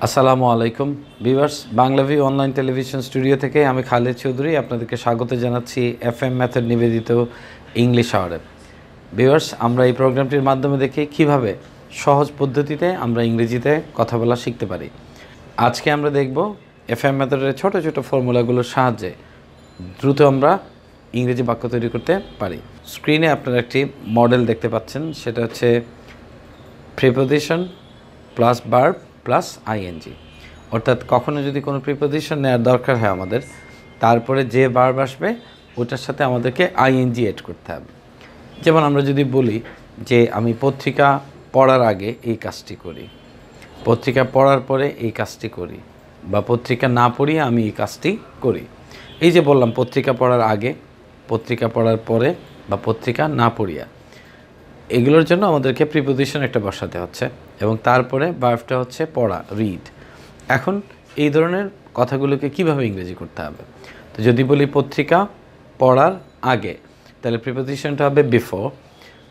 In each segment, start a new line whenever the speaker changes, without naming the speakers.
আসসালামু আলাইকুম viewers, বাংলাভিউ online television studio থেকে আমি খালেদ চৌধুরী আপনাদেরকে স্বাগত জানাচ্ছি এফএম মেথড নিবেদিত ইংলিশ আওয়ারে। ভিউয়ার্স, আমরা এই প্রোগ্রামটির মাধ্যমে দেখি কিভাবে সহজ পদ্ধতিতে আমরা ইংরেজিতে কথা বলা শিখতে পারি। আজকে আমরা দেখব এফএম মেথডের ছোট ছোট ফর্মুলাগুলোর সাহায্যে দ্রুত আমরা ইংরেজি বাক্য তৈরি করতে পারি। স্ক্রিনে আপনারা একটি মডেল দেখতে পাচ্ছেন, সেটা হচ্ছে preposition plus verb plus ING. অর্থাৎ কখনো যদি কোনো প্রিপোজিশন নেওয়ার দরকার হয় আমাদের, তারপরে যে ভার্ব আসবে ওটার সাথে আমাদেরকে আইএনজি এড করতে হবে। যেমন আমরা যদি বলি যে আমি পত্রিকা পড়ার আগে এই কাজটি করি, পত্রিকা পড়ার পরে এই কাজটি করি, বা পত্রিকা না পড়িয়ে আমি এই কাজটি করি। এই যে বললাম পত্রিকা পড়ার আগে, পত্রিকা পড়ার পরে, বা পত্রিকা না পড়িয়া, এগুলোর জন্য আমাদেরকে প্রিপোজিশন একটা বসাতে হচ্ছে, এবং তারপরে ভার্বটা হচ্ছে পড়া, রিড। এখন এই ধরনের কথাগুলোকে কিভাবে ইংরেজি করতে হবে? তো যদি বলি পত্রিকা পড়ার আগে, তাহলে প্রিপোজিশনটা হবে বিফোর,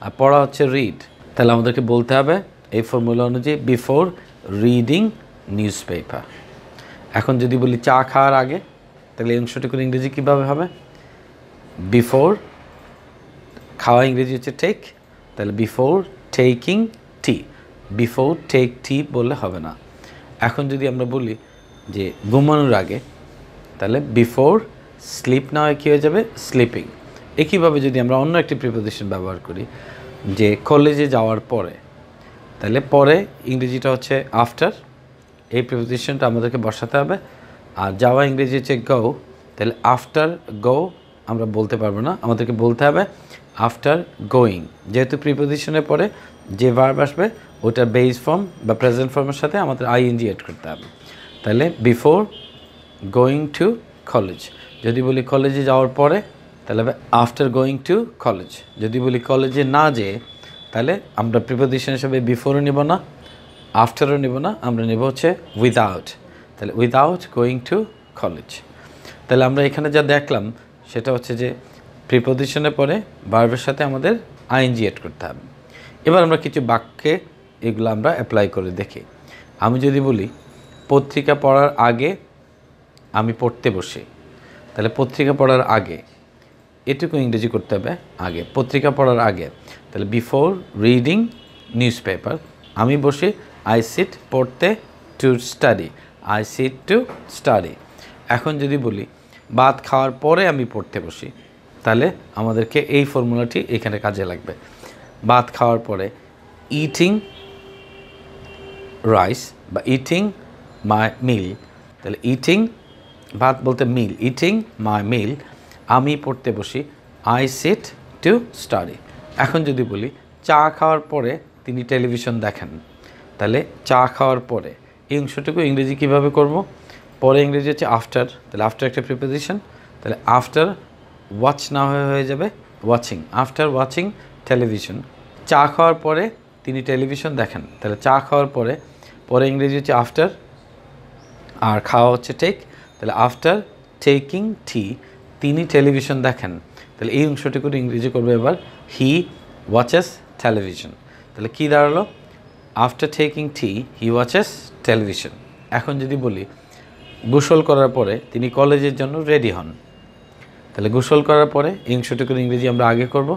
আর পড়া হচ্ছে রিড। তাহলে আমাদেরকে বলতে হবে এই ফর্মুলা অনুযায়ী বিফোর রিডিং নিউজ পেপার। এখন যদি বলি চা খাওয়ার আগে, তাহলে এই অংশটুকুর ইংরেজি কীভাবে হবে? বিফোর, খাওয়া ইংরেজি হচ্ছে টেক, তাহলে before taking tea. Before take tea বললে হবে না। এখন যদি আমরা বলি যে ঘুমানোর আগে, তাহলে বিফোর স্লিপ না হয় কী হয়ে যাবে? স্লিপিং। একইভাবে যদি আমরা অন্য একটি প্রিপোজিশন ব্যবহার করি যে কলেজে যাওয়ার পরে, তাহলে পরে ইংরেজিটা হচ্ছে আফটার। এই প্রিপোজিশনটা আমাদেরকে বসাতে হবে। আর যাওয়া ইংরেজি হচ্ছে গো, তাহলে আফটার গো আমরা বলতে পারবো না, আমাদেরকে বলতে হবে আফটার গোয়িং। যেহেতু প্রিপোজিশনের পরে যে ভার্ব আসবে ওটার বেস ফর্ম বা প্রেজেন্ট ফর্মের সাথে আমাদের আইএনজি এড করতে হবে। তাহলে বিফোর গোয়িং টু কলেজ। যদি বলি কলেজে যাওয়ার পরে, তাহলে হবে আফটার গোয়িং টু কলেজ। যদি বলি কলেজে না যেয়ে, তাহলে আমরা প্রিপোজিশন হিসেবে বিফোরও নেব না, আফটারও নেব না, আমরা নেব হচ্ছে উইদাউট। তাহলে উইদাউট গোয়িং টু কলেজ। তাহলে আমরা এখানে যা দেখলাম সেটা হচ্ছে যে প্রিপোজিশনের পরে ভার্বের সাথে আমাদের আইএনজি এড করতে হবে। এবার আমরা কিছু বাক্যে এগুলো আমরা অ্যাপ্লাই করে দেখি। আমি যদি বলি পত্রিকা পড়ার আগে আমি পড়তে বসি, তাহলে পত্রিকা পড়ার আগে এটুকু ইংরেজি করতে হবে আগে, পত্রিকা পড়ার আগে। তাহলে বিফোর রিডিং নিউজ পেপার আমি বসি, আই সিট পড়তে, to study I sit to study. এখন যদি বলি ভাত খাওয়ার পরে আমি পড়তে বসি, তাহলে আমাদেরকে এই ফর্মুলাটি এখানে কাজে লাগবে। ভাত খাওয়ার পরে ইটিং রাইস বা ইটিং মাই মিল, তাহলে ইটিং ভাত বলতে মিল, ইটিং মাই মিল আমি পড়তে বসি, আই সিট টু স্টাডি। এখন যদি বলি চা খাওয়ার পরে তিনি টেলিভিশন দেখেন, তাহলে চা খাওয়ার পরে এই অংশটুকু ইংরেজি কীভাবে করব? পরে ইংরেজি হচ্ছে আফটার, তাহলে আফটার একটা প্রিপোজিশন, তাহলে আফটার ওয়াচ না হয়ে যাবে ওয়াচিং, আফটার ওয়াচিং টেলিভিশন। চা খাওয়ার পরে তিনি টেলিভিশন দেখেন, তাহলে চা খাওয়ার পরে, পরে ইংরেজি হচ্ছে আফটার, আর খাওয়া হচ্ছে টেক, তাহলে আফটার টেকিং টি তিনি টেলিভিশন দেখেন। তাহলে এই অংশটুকু ইংরেজি করবে এবার হি ওয়াচেস টেলিভিশন। তাহলে কী দাঁড়ালো? After taking tea he watches television. এখন যদি বলি গোসল করার পরে তিনি কলেজের জন্য রেডি হন, তাহলে গোসল করার পরে এই অংশটুকুর ইংরেজি আমরা আগে করব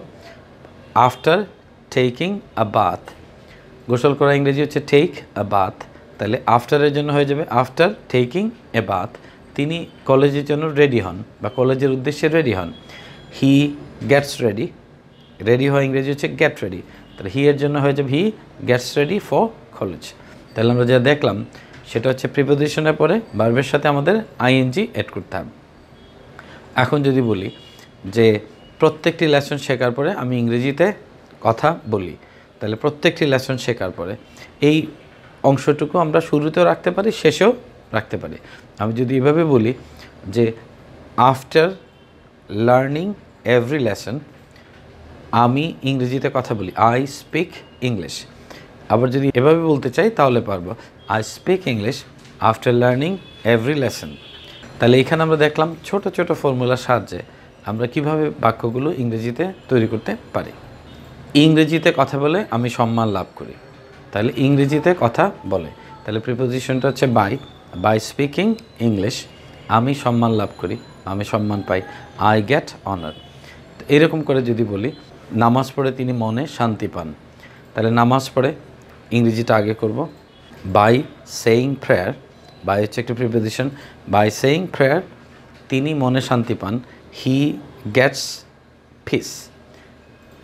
আফটার টেকিং আ বাথ। গোসল করা ইংরেজি হচ্ছে টেক আ বাথ, তাহলে আফটারের জন্য হয়ে যাবে আফটার টেকিং এ বাথ তিনি কলেজের জন্য রেডি হন বা কলেজের উদ্দেশ্যে রেডি হন। হি গেটস রেডি, রেডি হওয়া ইংরেজি হচ্ছে গেট রেডি, তাহলে হি এর জন্য হয়ে যাবে he gets ready for college. তাহলে আমরা যা দেখলাম সেটা হচ্ছে প্রিপোজিশনের পরে ভার্বের সাথে আমাদের আইএনজি এড করতে হবে। এখন যদি বলি যে প্রত্যেকটি লেসন শেখার পরে আমি ইংরেজিতে কথা বলি, তাহলে প্রত্যেকটি লেসন শেখার পরে এই অংশটুকু আমরা শুরুতেও রাখতে পারি, শেষেও রাখতে পারি। আমি যদি এভাবে বলি যে আফটার লার্নিং এভরি লেসন আমি ইংরেজিতে কথা বলি, আই স্পিক ইংলিশ। আবার যদি এভাবে বলতে চাই তাহলে পারবো, I speak English after learning every lesson. তাহলে এখানে আমরা দেখলাম ছোট ছোট ফর্মুলার সাহায্যে আমরা কিভাবে বাক্যগুলো ইংরেজিতে তৈরি করতে পারি। ইংরেজিতে কথা বলে আমি সম্মান লাভ করি, তাহলে ইংরেজিতে কথা বলে। তাহলে প্রিপোজিশনটা হচ্ছে বাই স্পিকিং ইংলিশ আমি সম্মান লাভ করি, আমি সম্মান পাই, আই গেট অনার। এরকম করে যদি বলি নামাজ পড়ে তিনি মনে শান্তি পান, তাহলে নামাজ পড়ে ইংরেজিটা আগে করব। বাই সেইং প্রেয়ার, বাই হচ্ছে একটা প্রিপোজিশন, বাই সেইং প্রেয়ার তিনি মনে শান্তি পান, he gets piece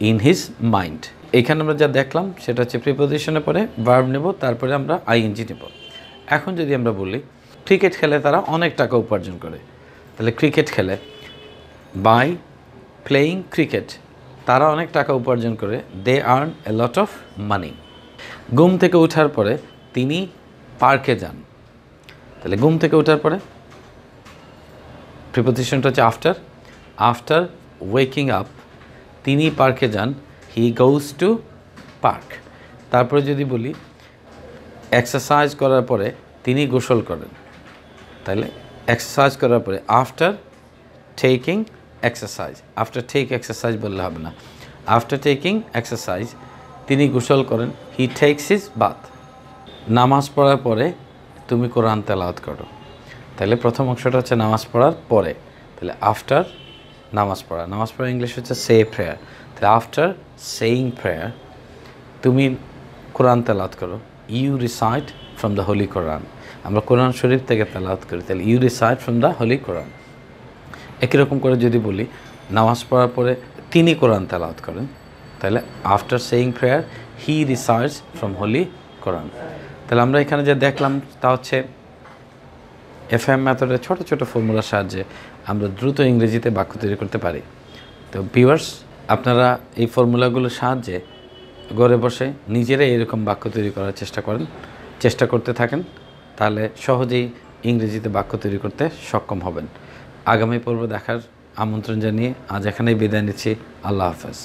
in his mind. এখানে আমরা যা দেখলাম সেটা হচ্ছে প্রিপোজিশনের পরে ভার্ব নেব, তারপরে আমরা আইএনজি নেব। এখন যদি আমরা বলি ক্রিকেট খেলে তারা অনেক টাকা উপার্জন করে, তাহলে ক্রিকেট খেলে বাই প্লেয়িং ক্রিকেট তারা অনেক টাকা উপার্জন করে, দে earn A lot of money. ঘুম থেকে ওঠার পরে তিনি পার্কে যান, তাহলে ঘুম থেকে ওঠার পরে প্রিপোজিশনটা হচ্ছে আফটার ওয়েকিং আপ তিনি পার্কে যান, হি গোজ টু পার্ক। তারপরে যদি বলি এক্সারসাইজ করার পরে তিনি গোসল করেন, তাহলে এক্সারসাইজ করার পরে after taking exercise, after take exercise বললে হবে না, আফটার টেকিং এক্সারসাইজ তিনি গোসল করেন, হি টেকস হিজ বাথ। নামাজ পড়ার পরে তুমি কোরআন তেলাওয়াত করো, তাহলে প্রথম অংশটা হচ্ছে নামাজ পড়ার পরে, তাহলে আফটার নামাজ পড়া ইংলিশ হচ্ছে সে প্রেয়ার, তাহলে আফটার সেইং প্রেয়ার তুমি কোরআন তেলাওয়াত করো, you recite from the holy Quran, আমরা কোরআন শরীফ থেকে তেলাওয়াত করি, তাহলে you recite from the holy Quran. একই রকম করে যদি বলি নামাজ পড়ার পরে তিনি কোরআন তেলাওয়াত করেন, তাহলে after saying prayer he recites from holy Quran. তাহলে আমরা এখানে যে দেখলাম তা হচ্ছে এফএম মেথডের ছোট ছোট ফর্মুলার সাহায্যে আমরা দ্রুত ইংরেজিতে বাক্য তৈরি করতে পারি। তো ভিউয়ার্স, আপনারা এই ফর্মুলাগুলোর সাহায্যে ঘরে বসে নিজেরাই এরকম বাক্য তৈরি করার চেষ্টা করতে থাকেন, তাহলে সহজেই ইংরেজিতে বাক্য তৈরি করতে সক্ষম হবেন। আগামী পর্ব দেখার আমন্ত্রণ জানিয়ে আজ এখানেই বিদায় নিচ্ছি। আল্লাহ হাফেজ।